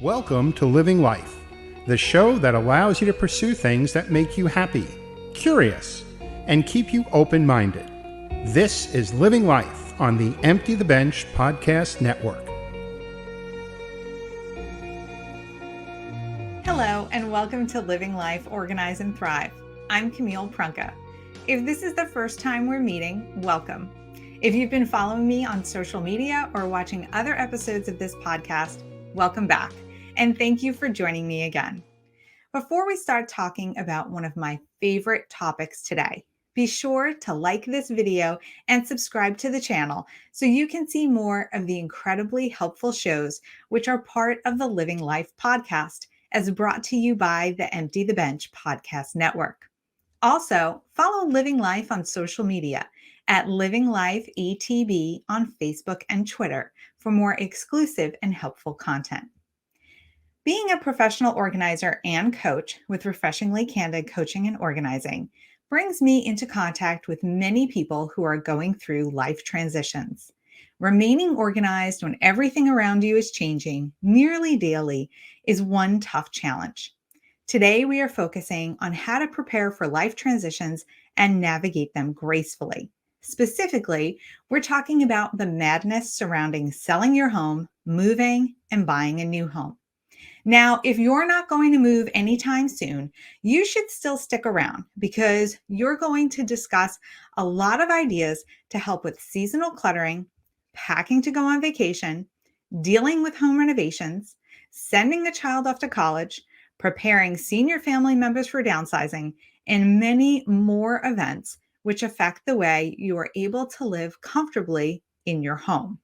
Welcome to Living Life, the show that allows you to pursue things that make you happy, curious, and keep you open-minded. This is Living Life on the Empty the Bench Podcast Network. Hello, and welcome to Living Life, Organize, and Thrive. I'm Camille Prunka. If this is the first time we're meeting, welcome. If you've been following me on social media or watching other episodes of this podcast, welcome back. And thank you for joining me again. Before we start talking about one of my favorite topics today, be sure to like this video and subscribe to the channel so you can see more of the incredibly helpful shows which are part of the Living Life podcast, as brought to you by the Empty the Bench Podcast Network. Also, follow Living Life on social media at Living Life ETB on Facebook and Twitter for more exclusive and helpful content. Being a professional organizer and coach with Refreshingly Candid Coaching and Organizing brings me into contact with many people who are going through life transitions. Remaining organized when everything around you is changing nearly daily is one tough challenge. Today, we are focusing on how to prepare for life transitions and navigate them gracefully. Specifically, we're talking about the madness surrounding selling your home, moving, and buying a new home. Now, if you're not going to move anytime soon, you should still stick around because you're going to discuss a lot of ideas to help with seasonal cluttering, packing to go on vacation, dealing with home renovations, sending a child off to college, preparing senior family members for downsizing, and many more events which affect the way you are able to live comfortably in your home.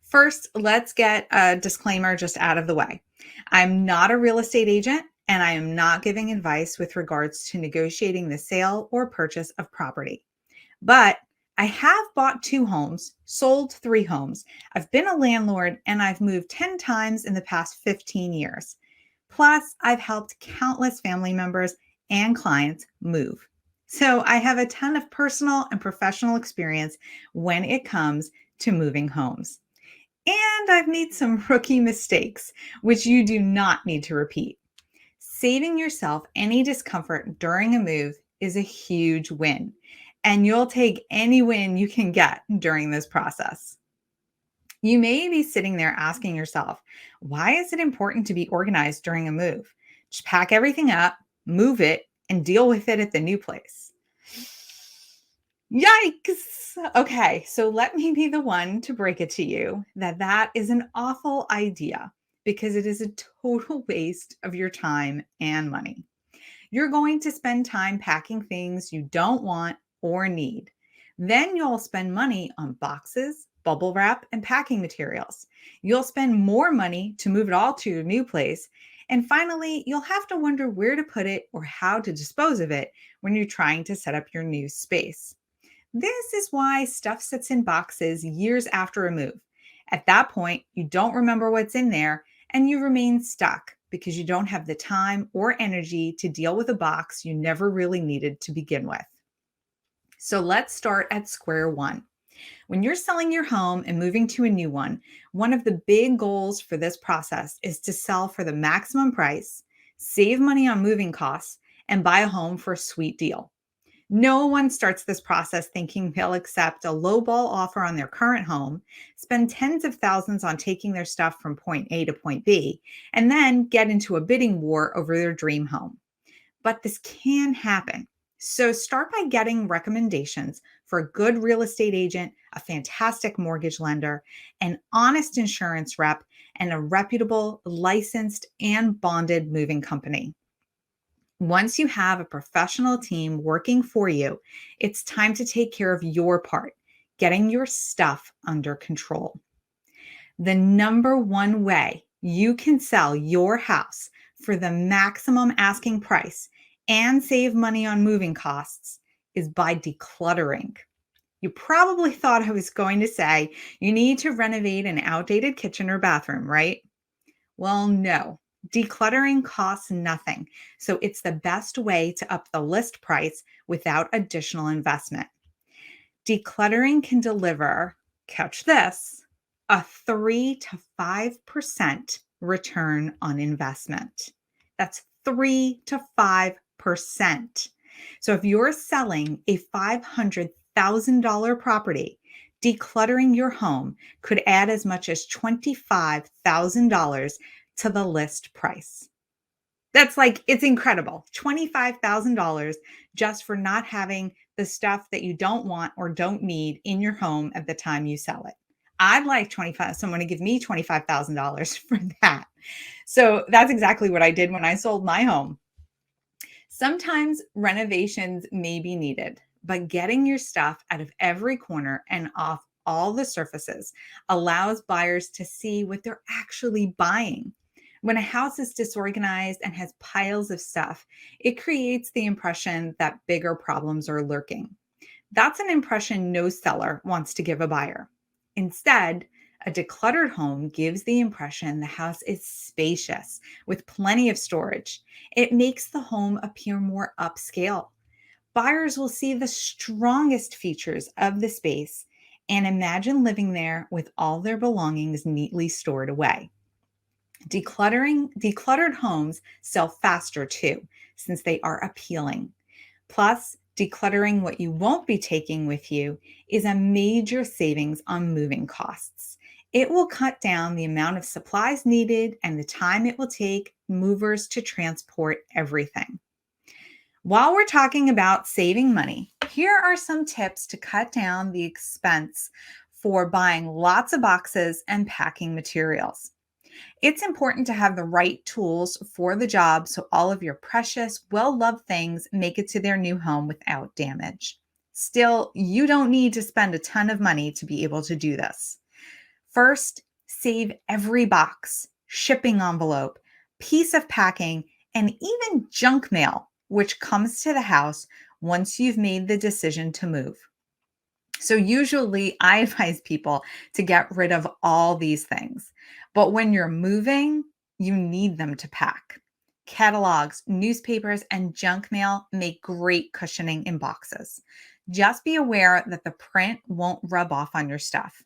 First, let's get a disclaimer just out of the way. I'm not a real estate agent, and I am not giving advice with regards to negotiating the sale or purchase of property. But I have bought 2 homes, sold 3 homes. I've been a landlord, and I've moved 10 times in the past 15 years. Plus, I've helped countless family members and clients move. So I have a ton of personal and professional experience when it comes to moving homes. And I've made some rookie mistakes, which you do not need to repeat. Saving yourself any discomfort during a move is a huge win, and you'll take any win you can get during this process. You may be sitting there asking yourself, why is it important to be organized during a move? Just pack everything up, move it, and deal with it at the new place. Yikes! Okay, so let me be the one to break it to you that is an awful idea because it is a total waste of your time and money. You're going to spend time packing things you don't want or need. Then you'll spend money on boxes, bubble wrap, and packing materials. You'll spend more money to move it all to your new place. And finally, you'll have to wonder where to put it or how to dispose of it when you're trying to set up your new space. This is why stuff sits in boxes years after a move. At that point, you don't remember what's in there and you remain stuck because you don't have the time or energy to deal with a box you never really needed to begin with. So let's start at square one. When you're selling your home and moving to a new one of the big goals for this process is to sell for the maximum price, save money on moving costs, and buy a home for a sweet deal. No one starts this process thinking they'll accept a lowball offer on their current home, spend tens of thousands on taking their stuff from point A to point B, and then get into a bidding war over their dream home. But this can happen. So start by getting recommendations for a good real estate agent, a fantastic mortgage lender, an honest insurance rep, and a reputable, licensed, and bonded moving company. Once you have a professional team working for you, it's time to take care of your part, getting your stuff under control. The number one way you can sell your house for the maximum asking price and save money on moving costs is by decluttering. You probably thought I was going to say you need to renovate an outdated kitchen or bathroom, right? Well, no. Decluttering costs nothing, so it's the best way to up the list price without additional investment. Decluttering can deliver, catch this, a 3 to 5% return on investment. That's 3 to 5%. So if you're selling a $500,000 property, decluttering your home could add as much as $25,000 to the list price. That's like, it's incredible. $25,000 just for not having the stuff that you don't want or don't need in your home at the time you sell it. I'd like someone to give me $25,000 for that. So that's exactly what I did when I sold my home. Sometimes renovations may be needed, but getting your stuff out of every corner and off all the surfaces allows buyers to see what they're actually buying. When a house is disorganized and has piles of stuff, it creates the impression that bigger problems are lurking. That's an impression no seller wants to give a buyer. Instead, a decluttered home gives the impression the house is spacious with plenty of storage. It makes the home appear more upscale. Buyers will see the strongest features of the space and imagine living there with all their belongings neatly stored away. Decluttered homes sell faster too, since they are appealing. Plus, decluttering what you won't be taking with you is a major savings on moving costs. It will cut down the amount of supplies needed and the time it will take movers to transport everything. While we're talking about saving money, here are some tips to cut down the expense for buying lots of boxes and packing materials. It's important to have the right tools for the job so all of your precious, well-loved things make it to their new home without damage. Still, you don't need to spend a ton of money to be able to do this. First, save every box, shipping envelope, piece of packing, and even junk mail, which comes to the house once you've made the decision to move. So usually I advise people to get rid of all these things. But when you're moving, you need them to pack. Catalogs, newspapers, and junk mail make great cushioning in boxes. Just be aware that the print won't rub off on your stuff.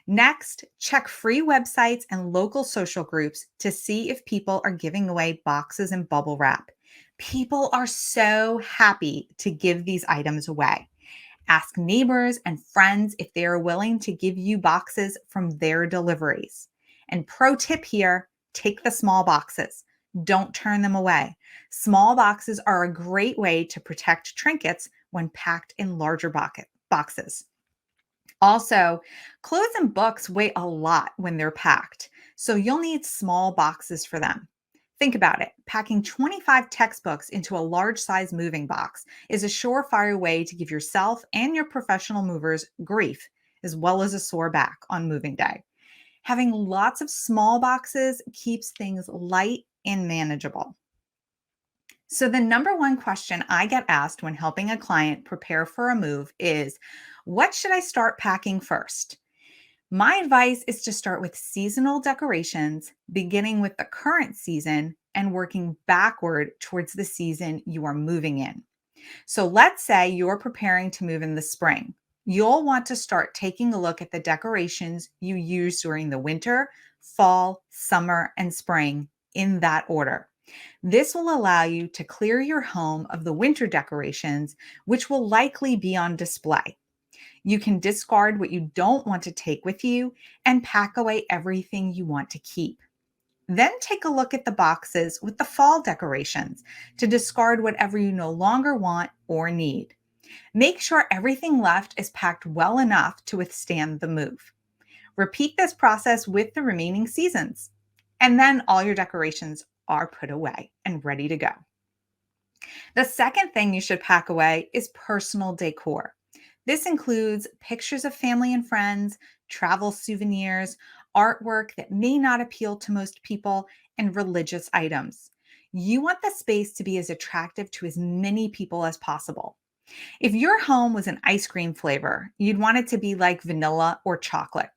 Next, check free websites and local social groups to see if people are giving away boxes and bubble wrap. People are so happy to give these items away. Ask neighbors and friends if they are willing to give you boxes from their deliveries. And pro tip here, take the small boxes. Don't turn them away. Small boxes are a great way to protect trinkets when packed in larger boxes. Also, clothes and books weigh a lot when they're packed, so you'll need small boxes for them. Think about it. Packing 25 textbooks into a large size moving box is a surefire way to give yourself and your professional movers grief, as well as a sore back on moving day. Having lots of small boxes keeps things light and manageable. So the number one question I get asked when helping a client prepare for a move is, what should I start packing first? My advice is to start with seasonal decorations, beginning with the current season and working backward towards the season you are moving in. So let's say you're preparing to move in the spring. You'll want to start taking a look at the decorations you use during the winter, fall, summer, and spring in that order. This will allow you to clear your home of the winter decorations, which will likely be on display. You can discard what you don't want to take with you and pack away everything you want to keep. Then take a look at the boxes with the fall decorations to discard whatever you no longer want or need. Make sure everything left is packed well enough to withstand the move. Repeat this process with the remaining seasons, and then all your decorations are put away and ready to go. The second thing you should pack away is personal decor. This includes pictures of family and friends, travel souvenirs, artwork that may not appeal to most people, and religious items. You want the space to be as attractive to as many people as possible. If your home was an ice cream flavor, you'd want it to be like vanilla or chocolate.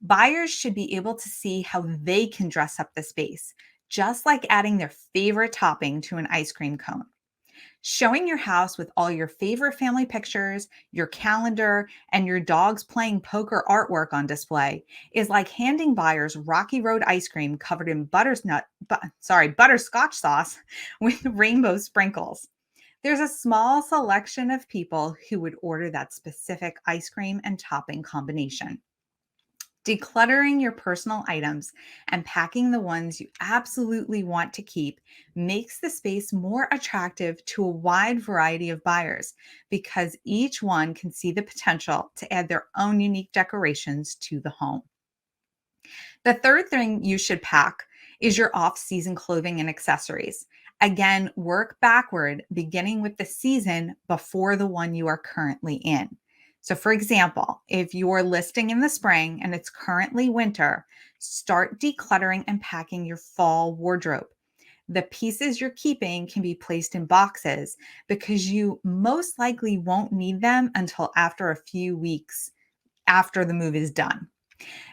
Buyers should be able to see how they can dress up the space, just like adding their favorite topping to an ice cream cone. Showing your house with all your favorite family pictures, your calendar, and your dog's playing poker artwork on display is like handing buyers Rocky Road ice cream covered in butterscotch sauce with rainbow sprinkles. There's a small selection of people who would order that specific ice cream and topping combination. Decluttering your personal items and packing the ones you absolutely want to keep makes the space more attractive to a wide variety of buyers because each one can see the potential to add their own unique decorations to the home. The third thing you should pack is your off-season clothing and accessories. Again, work backward, beginning with the season before the one you are currently in. So, for example, if you're listing in the spring and it's currently winter, start decluttering and packing your fall wardrobe. The pieces you're keeping can be placed in boxes because you most likely won't need them until after a few weeks after the move is done.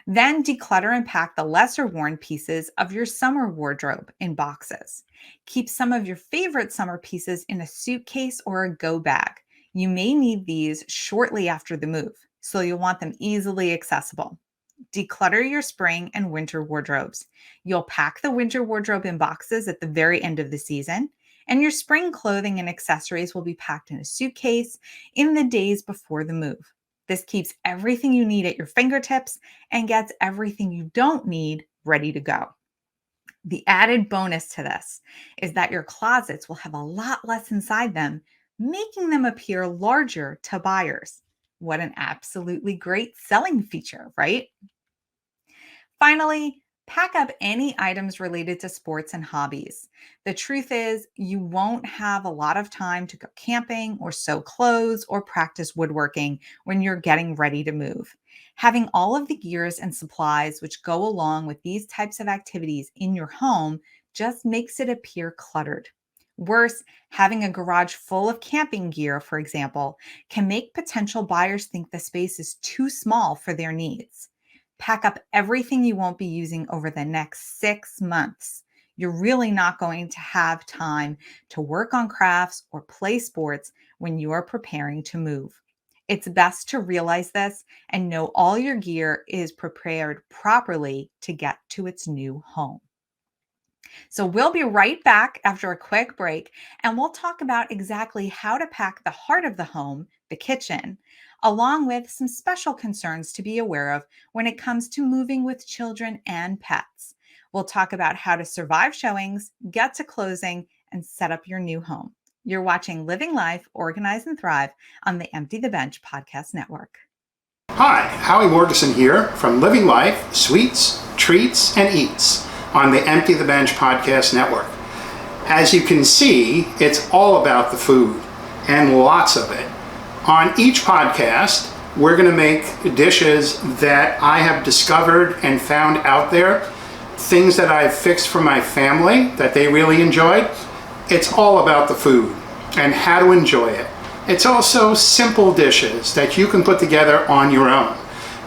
Then declutter and pack the lesser worn pieces of your summer wardrobe in boxes. Keep some of your favorite summer pieces in a suitcase or a go bag. You may need these shortly after the move, so you'll want them easily accessible. Declutter your spring and winter wardrobes. You'll pack the winter wardrobe in boxes at the very end of the season, and your spring clothing and accessories will be packed in a suitcase in the days before the move. This keeps everything you need at your fingertips and gets everything you don't need ready to go. The added bonus to this is that your closets will have a lot less inside them, making them appear larger to buyers. What an absolutely great selling feature, right? Finally, pack up any items related to sports and hobbies. The truth is, you won't have a lot of time to go camping or sew clothes or practice woodworking when you're getting ready to move. Having all of the gears and supplies which go along with these types of activities in your home just makes it appear cluttered. Worse, having a garage full of camping gear, for example, can make potential buyers think the space is too small for their needs. Pack up everything you won't be using over the next 6 months. You're really not going to have time to work on crafts or play sports when you are preparing to move. It's best to realize this and know all your gear is prepared properly to get to its new home. So we'll be right back after a quick break, and we'll talk about exactly how to pack the heart of the home, the kitchen, along with some special concerns to be aware of when it comes to moving with children and pets. We'll talk about how to survive showings, get to closing, and set up your new home. You're watching Living Life, Organize and Thrive on the Empty the Bench podcast network. Hi, Howie Morgeson here from Living Life, Sweets, Treats, and Eats on the Empty the Bench podcast network. As you can see, it's all about the food and lots of it. On each podcast, we're going to make dishes that I have discovered and found out there, things that I've fixed for my family that they really enjoyed. It's all about the food and how to enjoy it. It's also simple dishes that you can put together on your own.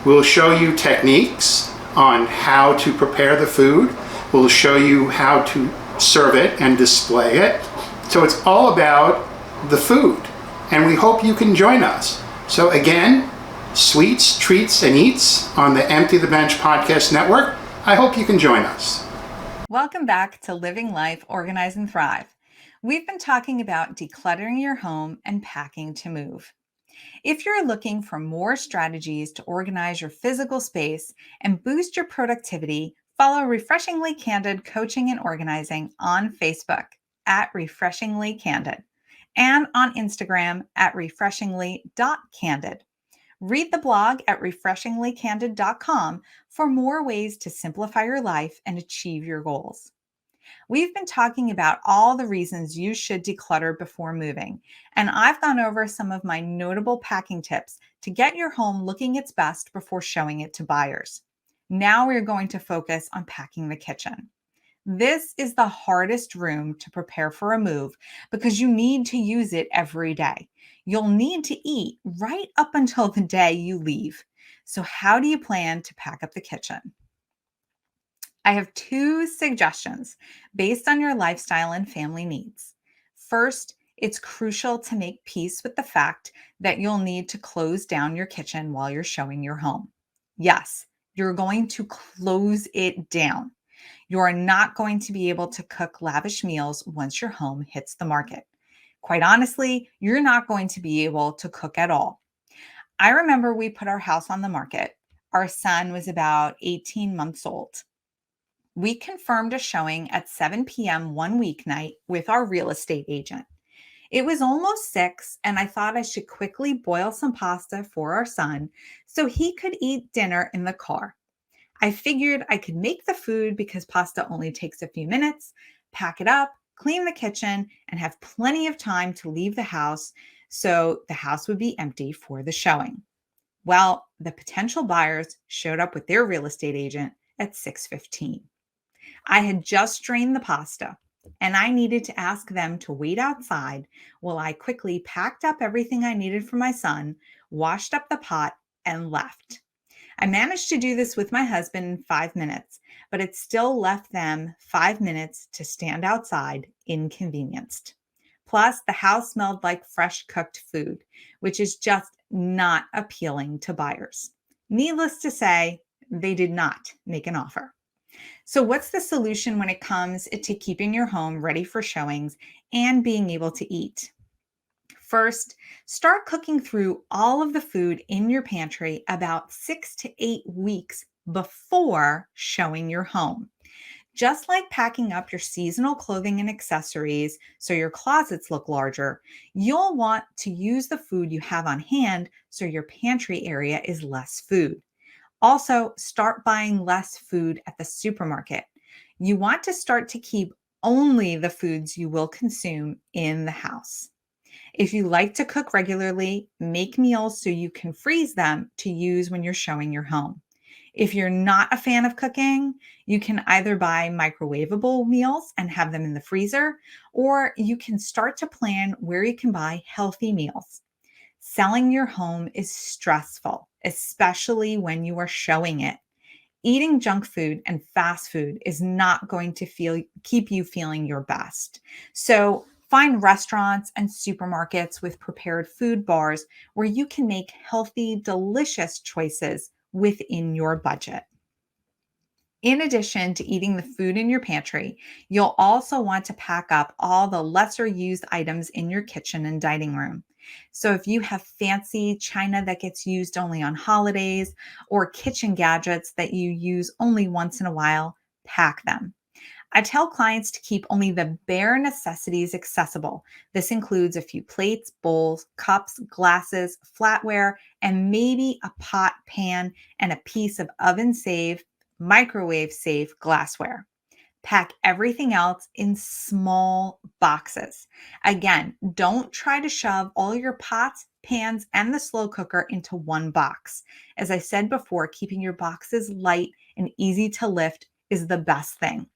We'll show you techniques on how to prepare the food. We'll show you how to serve it and display it. So it's all about the food, and we hope you can join us. So again, Sweets, Treats, and Eats on the Empty the Bench podcast network. I hope you can join us. Welcome back to Living Life, Organize and Thrive. We've been talking about decluttering your home and packing to move. If you're looking for more strategies to organize your physical space and boost your productivity, follow Refreshingly Candid Coaching and Organizing on Facebook at Refreshingly Candid and on Instagram at refreshingly.candid. Read the blog at refreshinglycandid.com for more ways to simplify your life and achieve your goals. We've been talking about all the reasons you should declutter before moving, and I've gone over some of my notable packing tips to get your home looking its best before showing it to buyers. Now we're going to focus on packing the kitchen. This is the hardest room to prepare for a move because you need to use it every day. You'll need to eat right up until the day you leave. So how do you plan to pack up the kitchen? I have 2 suggestions based on your lifestyle and family needs. First It's crucial to make peace with the fact that you'll need to close down your kitchen while you're showing your home. Yes, you're going to close it down. You are not going to be able to cook lavish meals once your home hits the market. Quite honestly, you're not going to be able to cook at all. I remember we put our house on the market. Our son was about 18 months old. We confirmed a showing at 7 p.m. one weeknight with our real estate agent. It was almost 6, and I thought I should quickly boil some pasta for our son so he could eat dinner in the car. I figured I could make the food because pasta only takes a few minutes, pack it up, clean the kitchen, and have plenty of time to leave the house so the house would be empty for the showing. Well, the potential buyers showed up with their real estate agent at 6:15. I had just drained the pasta and I needed to ask them to wait outside while I quickly packed up everything I needed for my son, washed up the pot, and left. I managed to do this with my husband in 5 minutes, but it still left them 5 minutes to stand outside, inconvenienced. Plus, the house smelled like fresh cooked food, which is just not appealing to buyers. Needless to say, they did not make an offer. So, what's the solution when it comes to keeping your home ready for showings and being able to eat? First, start cooking through all of the food in your pantry about 6 to 8 weeks before showing your home. Just like packing up your seasonal clothing and accessories so your closets look larger, you'll want to use the food you have on hand so your pantry area is less food. Also, start buying less food at the supermarket. You want to start to keep only the foods you will consume in the house. If you like to cook regularly, make meals so you can freeze them to use when you're showing your home. If you're not a fan of cooking, you can either buy microwavable meals and have them in the freezer, or you can start to plan where you can buy healthy meals. Selling your home is stressful, especially when you are showing it. Eating junk food and fast food is not going to keep you feeling your best. So find restaurants and supermarkets with prepared food bars where you can make healthy, delicious choices within your budget. In addition to eating the food in your pantry, you'll also want to pack up all the lesser used items in your kitchen and dining room. So, if you have fancy china that gets used only on holidays or kitchen gadgets that you use only once in a while, pack them. I tell clients to keep only the bare necessities accessible. This includes a few plates, bowls, cups, glasses, flatware, and maybe a pot, pan, and a piece of oven safe, microwave safe glassware. Pack everything else in small boxes. Again, don't try to shove all your pots, pans, and the slow cooker into one box. As I said before, keeping your boxes light and easy to lift is the best thing.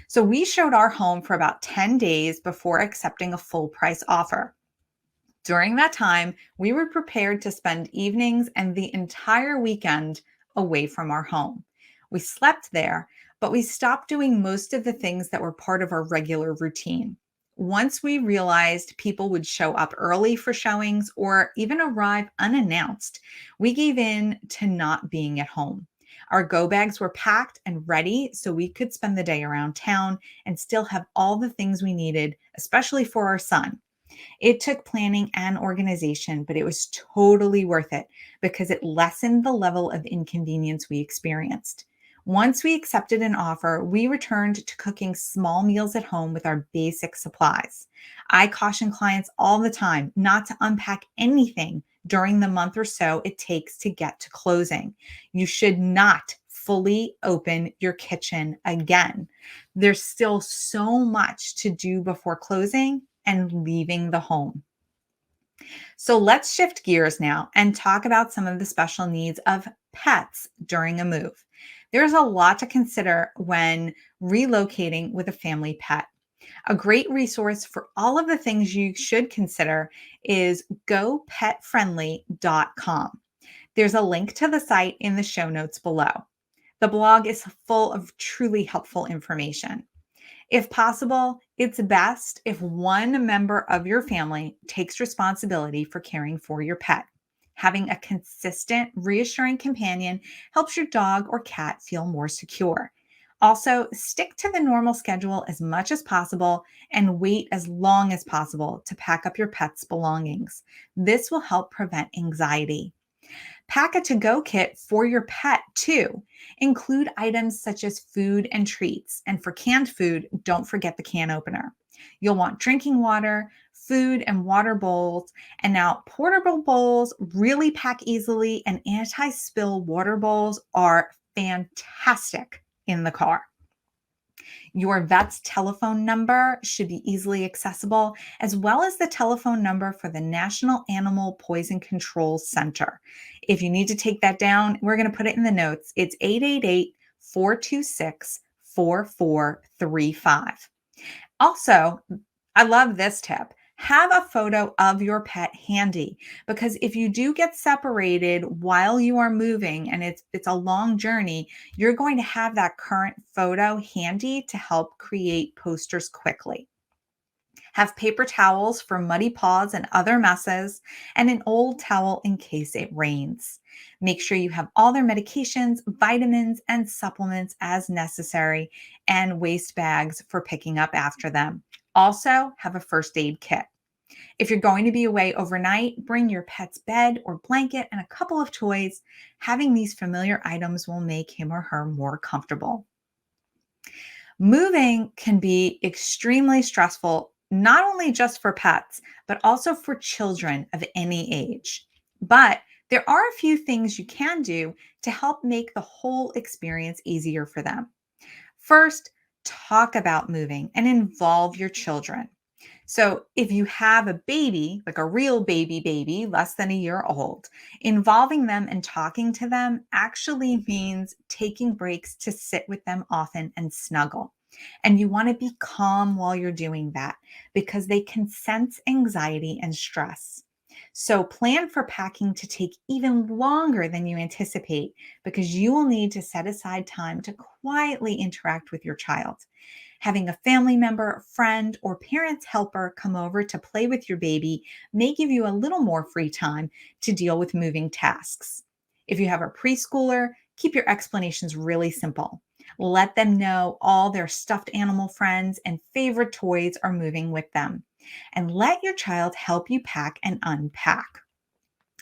So we showed our home for about 10 days before accepting a full price offer. During that time, we were prepared to spend evenings and the entire weekend away from our home. We slept there, but we stopped doing most of the things that were part of our regular routine. Once we realized people would show up early for showings or even arrive unannounced, we gave in to not being at home. Our go bags were packed and ready so we could spend the day around town and still have all the things we needed, especially for our son. It took planning and organization, but it was totally worth it because it lessened the level of inconvenience we experienced. Once we accepted an offer, we returned to cooking small meals at home with our basic supplies. I caution clients all the time not to unpack anything during the month or so it takes to get to closing. You should not fully open your kitchen again. There's still so much to do before closing and leaving the home. So let's shift gears now and talk about some of the special needs of pets during a move. There's a lot to consider when relocating with a family pet. A great resource for all of the things you should consider is gopetfriendly.com. There's a link to the site in the show notes below. The blog is full of truly helpful information. If possible, it's best if one member of your family takes responsibility for caring for your pet. Having a consistent, reassuring companion helps your dog or cat feel more secure. Also, stick to the normal schedule as much as possible and wait as long as possible to pack up your pet's belongings. This will help prevent anxiety. Pack a to go kit for your pet too. Include items such as food and treats. And for canned food, don't forget the can opener. You'll want drinking water, food, and water bowls. And now, portable bowls really pack easily, and anti spill water bowls are fantastic in the car. Your vet's telephone number should be easily accessible, as well as the telephone number for the National Animal Poison Control Center. If you need to take that down, we're going to put it in the notes. It's 888-426-4435. Also, I love this tip. Have a photo of your pet handy, because if you do get separated while you are moving and it's a long journey, you're going to have that current photo handy to help create posters quickly. Have paper towels for muddy paws and other messes, and an old towel in case it rains. Make sure you have all their medications, vitamins, and supplements as necessary, and waste bags for picking up after them. Also, have a first aid kit. If you're going to be away overnight, bring your pet's bed or blanket and a couple of toys. Having these familiar items will make him or her more comfortable. Moving can be extremely stressful, not only just for pets, but also for children of any age. But there are a few things you can do to help make the whole experience easier for them. First, talk about moving and involve your children. So, if you have a baby, like a real baby, less than a year old, involving them and talking to them actually means taking breaks to sit with them often and snuggle. And you want to be calm while you're doing that, because they can sense anxiety and stress. So, plan for packing to take even longer than you anticipate, because you will need to set aside time to quietly interact with your child. Having a family member, friend, or parent's helper come over to play with your baby may give you a little more free time to deal with moving tasks. If you have a preschooler, keep your explanations really simple. Let them know all their stuffed animal friends and favorite toys are moving with them. And let your child help you pack and unpack.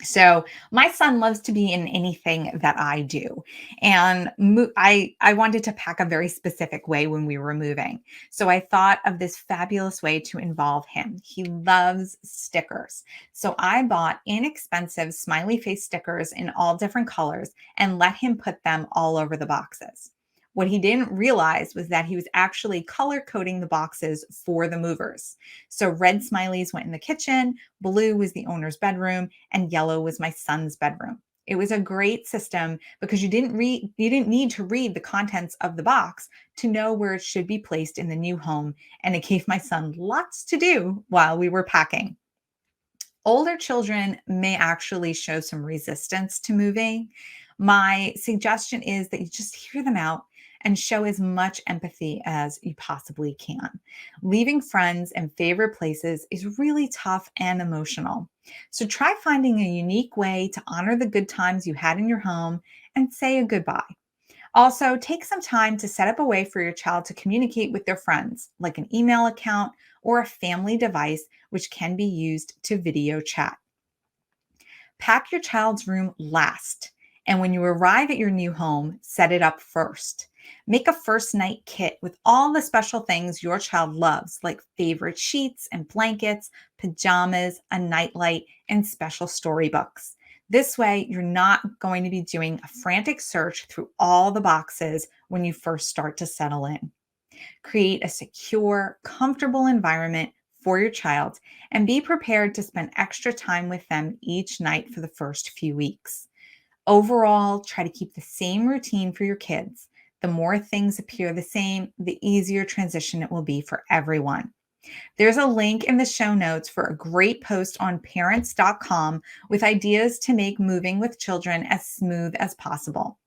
So my son loves to be in anything that I do. And I wanted to pack a very specific way when we were moving. So I thought of this fabulous way to involve him. He loves stickers. So I bought inexpensive smiley face stickers in all different colors and let him put them all over the boxes. What he didn't realize was that he was actually color coding the boxes for the movers. So red smileys went in the kitchen, blue was the owner's bedroom, and yellow was my son's bedroom. It was a great system because you didn't need to read the contents of the box to know where it should be placed in the new home, and it gave my son lots to do while we were packing. Older children may actually show some resistance to moving. My suggestion is that you just hear them out and show as much empathy as you possibly can. Leaving friends and favorite places is really tough and emotional. So try finding a unique way to honor the good times you had in your home and say a goodbye. Also, take some time to set up a way for your child to communicate with their friends, like an email account or a family device, which can be used to video chat. Pack your child's room last. And when you arrive at your new home, set it up first. Make a first night kit with all the special things your child loves, like favorite sheets and blankets, pajamas, a nightlight, and special storybooks. This way, you're not going to be doing a frantic search through all the boxes when you first start to settle in. Create a secure, comfortable environment for your child and be prepared to spend extra time with them each night for the first few weeks. Overall, try to keep the same routine for your kids. The more things appear the same, the easier transition it will be for everyone. There's a link in the show notes for a great post on parents.com with ideas to make moving with children as smooth as possible.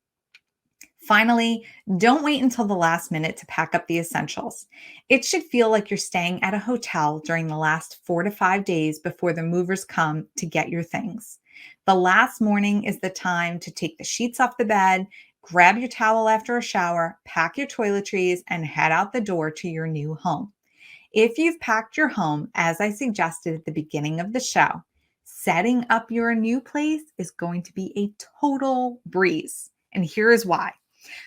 Finally, don't wait until the last minute to pack up the essentials. It should feel like you're staying at a hotel during the last 4 to 5 days before the movers come to get your things. The last morning is the time to take the sheets off the bed, grab your towel after a shower, pack your toiletries, and head out the door to your new home. If you've packed your home, as I suggested at the beginning of the show, setting up your new place is going to be a total breeze. And here is why: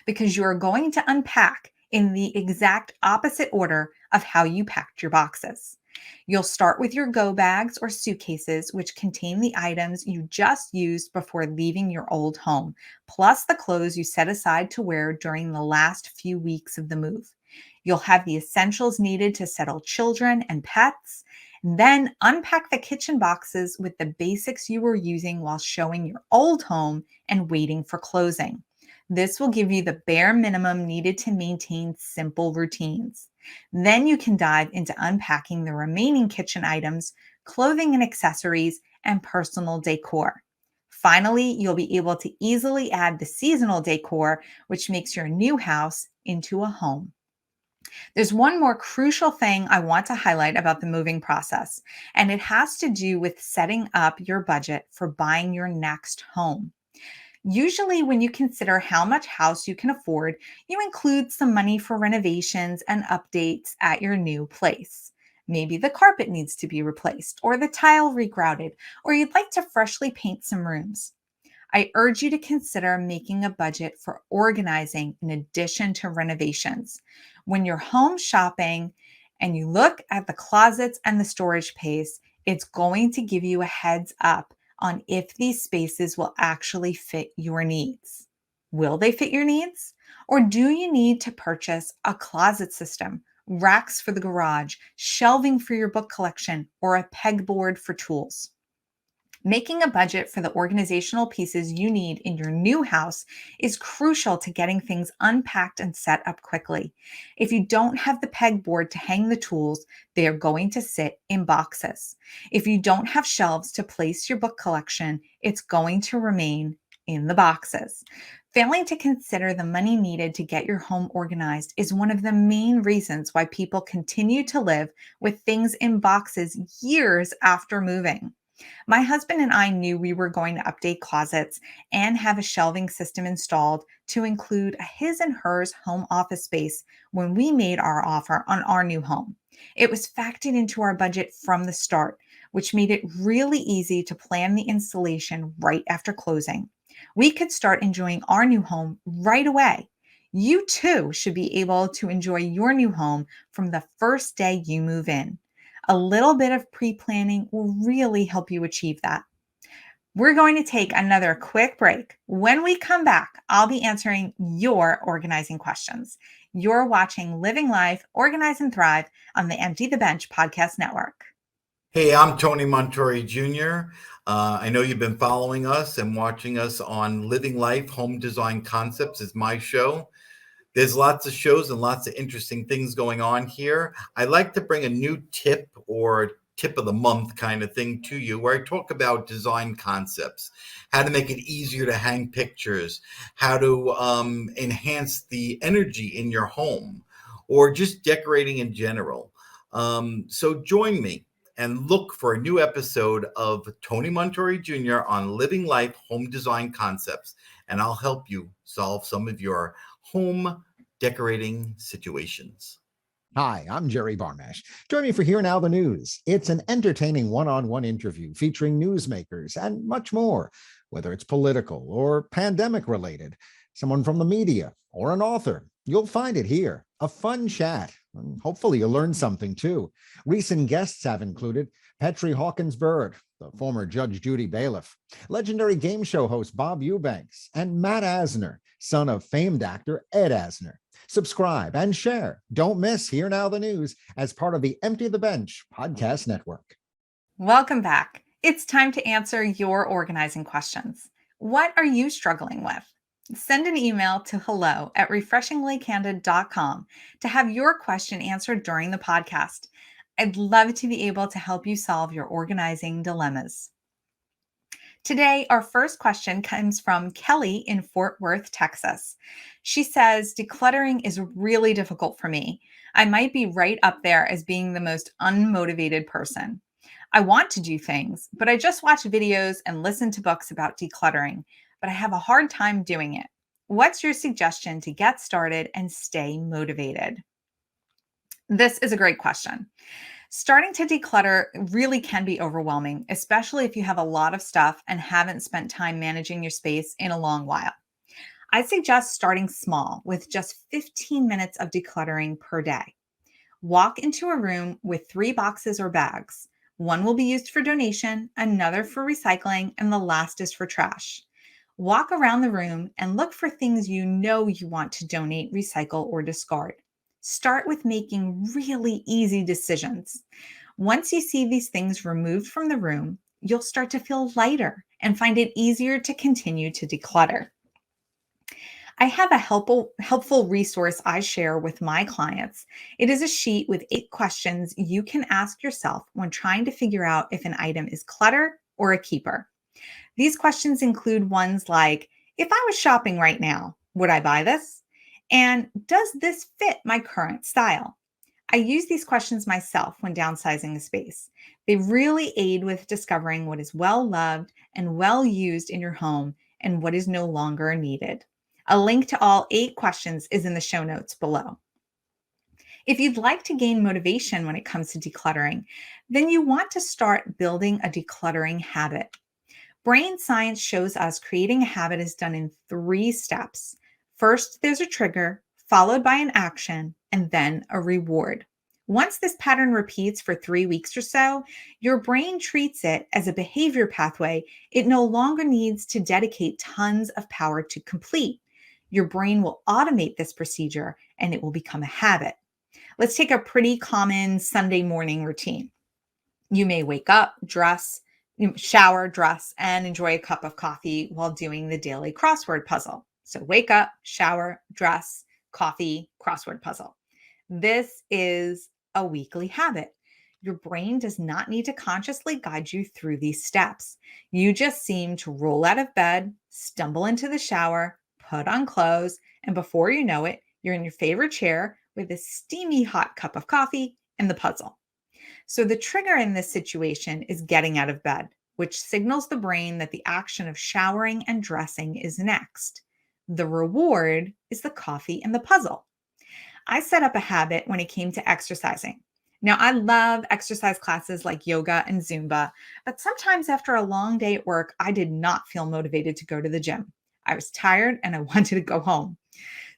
because you are going to unpack in the exact opposite order of how you packed your boxes. You'll start with your go bags or suitcases, which contain the items you just used before leaving your old home, plus the clothes you set aside to wear during the last few weeks of the move. You'll have the essentials needed to settle children and pets. Then unpack the kitchen boxes with the basics you were using while showing your old home and waiting for closing. This will give you the bare minimum needed to maintain simple routines. Then you can dive into unpacking the remaining kitchen items, clothing and accessories, and personal decor. Finally, you'll be able to easily add the seasonal decor, which makes your new house into a home. There's one more crucial thing I want to highlight about the moving process, and it has to do with setting up your budget for buying your next home. Usually, when you consider how much house you can afford, you include some money for renovations and updates at your new place. Maybe the carpet needs to be replaced, or the tile regrouted, or you'd like to freshly paint some rooms. I urge you to consider making a budget for organizing in addition to renovations. When you're home shopping and you look at the closets and the storage space, it's going to give you a heads up on if these spaces will actually fit your needs. Will they fit your needs? Or do you need to purchase a closet system, racks for the garage, shelving for your book collection, or a pegboard for tools? Making a budget for the organizational pieces you need in your new house is crucial to getting things unpacked and set up quickly. If you don't have the pegboard to hang the tools, they are going to sit in boxes. If you don't have shelves to place your book collection, it's going to remain in the boxes. Failing to consider the money needed to get your home organized is one of the main reasons why people continue to live with things in boxes years after moving. My husband and I knew we were going to update closets and have a shelving system installed to include a his and hers home office space when we made our offer on our new home. It was factored into our budget from the start, which made it really easy to plan the installation right after closing. We could start enjoying our new home right away. You too should be able to enjoy your new home from the first day you move in. A little bit of pre-planning will really help you achieve that. We're going to take another quick break. When we come back, I'll be answering your organizing questions. You're watching Living Life, Organize and Thrive on the Empty the Bench podcast network. Hey, I'm Tony Montori Jr. I know you've been following us and watching us on Living Life Home Design Concepts is my show. There's lots of shows and lots of interesting things going on here. I like to bring a new tip or tip of the month kind of thing to you, where I talk about design concepts, how to make it easier to hang pictures, how to enhance the energy in your home, or just decorating in general. So join me and look for a new episode of Tony Montori Jr. on Living Life Home Design Concepts, and I'll help you solve some of your home decorating situations. Hi, I'm Jerry Barmash. Join me for Here Now the News. It's an entertaining one-on-one interview featuring newsmakers and much more, whether it's political or pandemic related, someone from the media or an author. You'll find it here. A fun chat. Hopefully you'll learn something too. Recent guests have included Petri Hawkins-Byrd, the former Judge Judy bailiff, legendary game show host Bob Eubanks, and Matt Asner, son of famed actor Ed Asner. Subscribe and share. Don't miss Here Now the News as part of the Empty the Bench podcast network. Welcome back. It's time to answer your organizing questions. What are you struggling with? Send an email to hello@refreshinglykcandid.com to have your question answered during the podcast. I'd love to be able to help you solve your organizing dilemmas. Today, our first question comes from Kelly in Fort Worth, Texas. She says, decluttering is really difficult for me. I might be right up there as being the most unmotivated person. I want to do things, but I just watch videos and listen to books about decluttering, but I have a hard time doing it. What's your suggestion to get started and stay motivated? This is a great question. Starting to declutter really can be overwhelming, especially if you have a lot of stuff and haven't spent time managing your space in a long while. I suggest starting small with just 15 minutes of decluttering per day. Walk into a room with 3 boxes or bags. One will be used for donation, another for recycling, and the last is for trash. Walk around the room and look for things you know you want to donate, recycle, or discard. Start with making really easy decisions. Once you see these things removed from the room, you'll start to feel lighter and find it easier to continue to declutter. I have a helpful resource I share with my clients. It is a sheet with 8 questions you can ask yourself when trying to figure out if an item is clutter or a keeper. These questions include ones like, if I was shopping right now, would I buy this? And does this fit my current style? I use these questions myself when downsizing a space. They really aid with discovering what is well loved and well used in your home and what is no longer needed. A link to all 8 questions is in the show notes below. If you'd like to gain motivation when it comes to decluttering, then you want to start building a decluttering habit. Brain science shows us creating a habit is done in 3 steps. First, there's a trigger, followed by an action, and then a reward. Once this pattern repeats for 3 weeks or so, your brain treats it as a behavior pathway it no longer needs to dedicate tons of power to complete. Your brain will automate this procedure and it will become a habit. Let's take a pretty common Sunday morning routine. You may wake up, shower, dress, and enjoy a cup of coffee while doing the daily crossword puzzle. So wake up, shower, dress, coffee, crossword puzzle. This is a weekly habit. Your brain does not need to consciously guide you through these steps. You just seem to roll out of bed, stumble into the shower, put on clothes, and before you know it, you're in your favorite chair with a steamy hot cup of coffee and the puzzle. So the trigger in this situation is getting out of bed, which signals the brain that the action of showering and dressing is next. The reward is the coffee and the puzzle. I set up a habit when it came to exercising. Now, I love exercise classes like yoga and Zumba, but sometimes after a long day at work, I did not feel motivated to go to the gym. I was tired and I wanted to go home.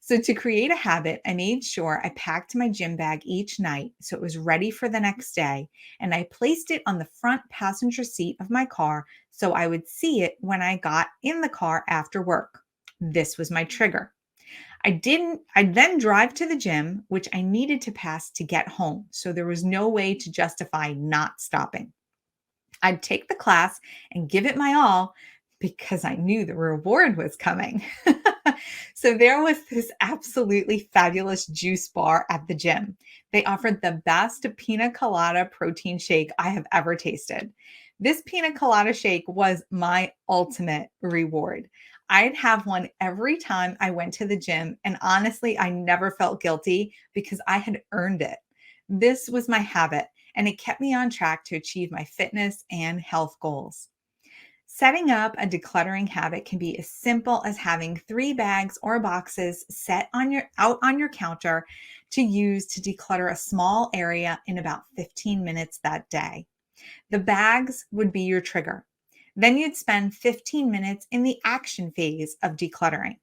So to create a habit, I made sure I packed my gym bag each night so it was ready for the next day, and I placed it on the front passenger seat of my car so I would see it when I got in the car after work. This was my trigger. I'd then drive to the gym, which I needed to pass to get home, so there was no way to justify not stopping. I'd take the class and give it my all because I knew the reward was coming. So there was this absolutely fabulous juice bar at the gym. They offered the best pina colada protein shake I have ever tasted. This pina colada shake was my ultimate reward. I'd have one every time I went to the gym, and honestly, I never felt guilty because I had earned it. This was my habit, and it kept me on track to achieve my fitness and health goals. Setting up a decluttering habit can be as simple as having 3 bags or boxes set out on your counter to use to declutter a small area in about 15 minutes that day. The bags would be your trigger. Then you'd spend 15 minutes in the action phase of decluttering.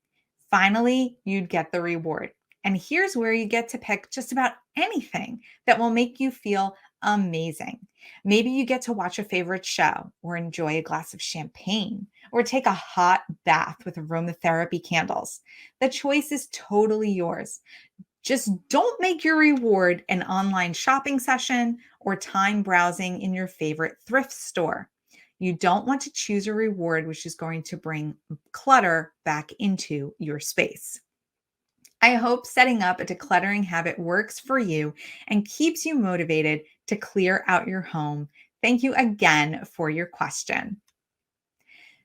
Finally, you'd get the reward. And here's where you get to pick just about anything that will make you feel amazing. Maybe you get to watch a favorite show or enjoy a glass of champagne or take a hot bath with aromatherapy candles. The choice is totally yours. Just don't make your reward an online shopping session or time browsing in your favorite thrift store. You don't want to choose a reward which is going to bring clutter back into your space. I hope setting up a decluttering habit works for you and keeps you motivated to clear out your home. Thank you again for your question.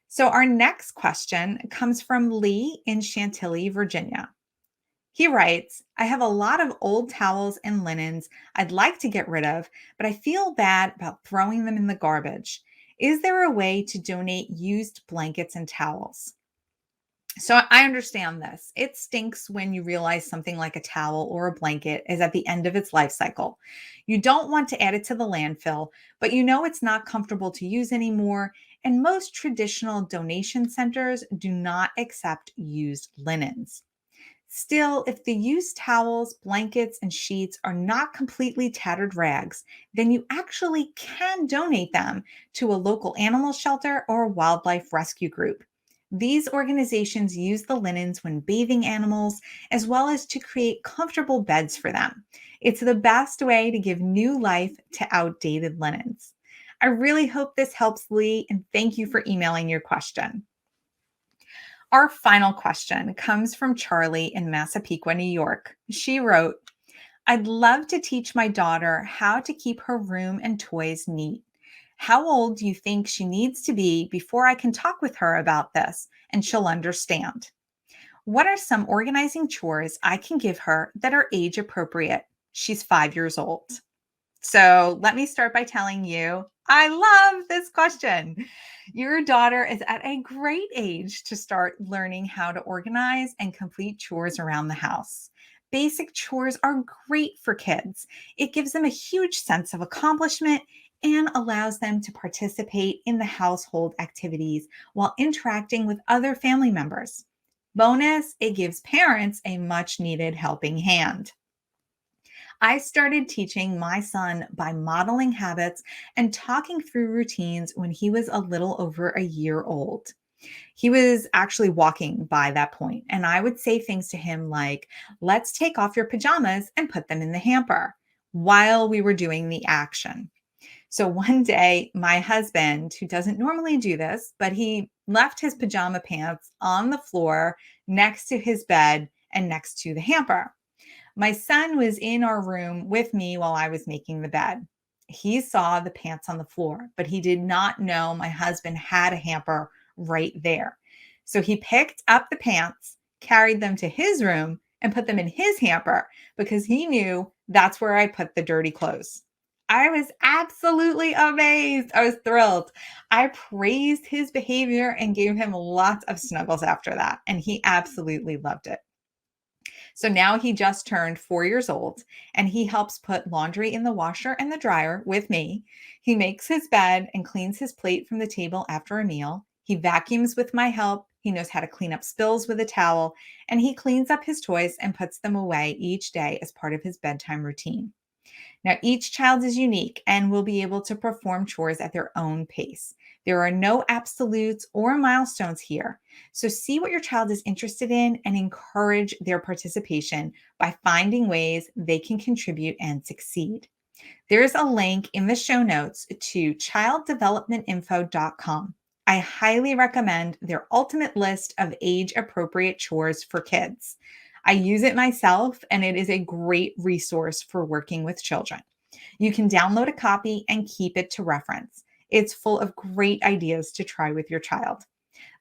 So our next question comes from Lee in Chantilly, Virginia. He writes, I have a lot of old towels and linens I'd like to get rid of, but I feel bad about throwing them in the garbage. Is there a way to donate used blankets and towels? So I understand this. It stinks when you realize something like a towel or a blanket is at the end of its life cycle. You don't want to add it to the landfill, but you know it's not comfortable to use anymore. And most traditional donation centers do not accept used linens. Still, if the used towels, blankets, and sheets are not completely tattered rags, then you actually can donate them to a local animal shelter or wildlife rescue group. These organizations use the linens when bathing animals, as well as to create comfortable beds for them. It's the best way to give new life to outdated linens. I really hope this helps, Lee, and thank you for emailing your question. Our final question comes from Charlie in Massapequa, New York. She wrote, I'd love to teach my daughter how to keep her room and toys neat. How old do you think she needs to be before I can talk with her about this and she'll understand? What are some organizing chores I can give her that are age appropriate? She's 5 years old. So let me start by telling you, I love this question. Your daughter is at a great age to start learning how to organize and complete chores around the house. Basic chores are great for kids. It gives them a huge sense of accomplishment and allows them to participate in the household activities while interacting with other family members. Bonus, it gives parents a much needed helping hand. I started teaching my son by modeling habits and talking through routines when he was a little over a year old. He was actually walking by that point, and I would say things to him like, let's take off your pajamas and put them in the hamper while we were doing the action. So one day, my husband, who doesn't normally do this, but he left his pajama pants on the floor next to his bed and next to the hamper. My son was in our room with me while I was making the bed. He saw the pants on the floor, but he did not know my husband had a hamper right there. So he picked up the pants, carried them to his room, and put them in his hamper because he knew that's where I put the dirty clothes. I was absolutely amazed. I was thrilled. I praised his behavior and gave him lots of snuggles after that, and he absolutely loved it. So now he just turned 4 years old and he helps put laundry in the washer and the dryer with me. He makes his bed and cleans his plate from the table after a meal. He vacuums with my help. He knows how to clean up spills with a towel, and he cleans up his toys and puts them away each day as part of his bedtime routine. Now, each child is unique and will be able to perform chores at their own pace. There are no absolutes or milestones here. So see what your child is interested in and encourage their participation by finding ways they can contribute and succeed. There's a link in the show notes to childdevelopmentinfo.com. I highly recommend their ultimate list of age-appropriate chores for kids. I use it myself, and it is a great resource for working with children. You can download a copy and keep it to reference. It's full of great ideas to try with your child.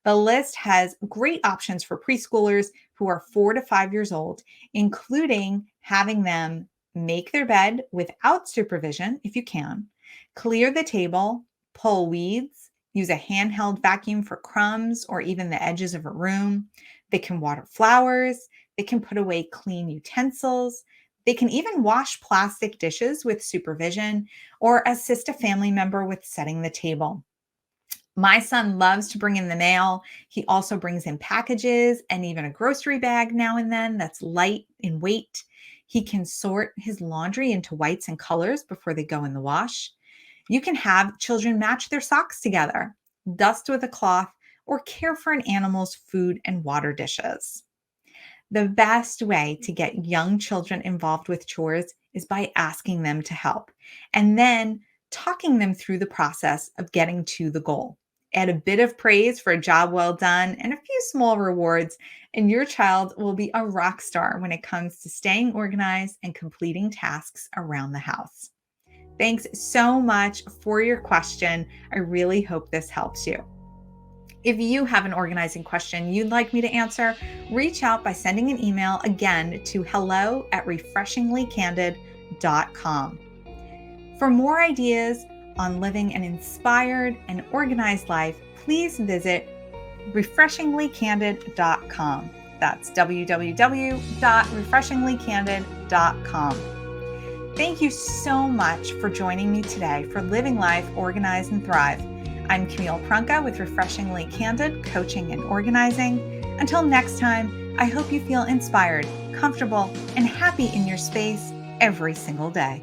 The list has great options for preschoolers who are 4 to 5 years old, including having them make their bed without supervision, if you can, clear the table, pull weeds, use a handheld vacuum for crumbs or even the edges of a room. They can water flowers. They can put away clean utensils. They can even wash plastic dishes with supervision or assist a family member with setting the table. My son loves to bring in the mail. He also brings in packages and even a grocery bag now and then that's light in weight. He can sort his laundry into whites and colors before they go in the wash. You can have children match their socks together, dust with a cloth, or care for an animal's food and water dishes. The best way to get young children involved with chores is by asking them to help and then talking them through the process of getting to the goal. Add a bit of praise for a job well done and a few small rewards, and your child will be a rock star when it comes to staying organized and completing tasks around the house. Thanks so much for your question. I really hope this helps you. If you have an organizing question you'd like me to answer, reach out by sending an email again to hello@refreshinglycandid.com. For more ideas on living an inspired and organized life, please visit refreshinglycandid.com. That's www.refreshinglycandid.com. Thank you so much for joining me today for Living Life, Organize, and Thrive. I'm Camille Prunka with Refreshingly Candid Coaching and Organizing. Until next time, I hope you feel inspired, comfortable, and happy in your space every single day.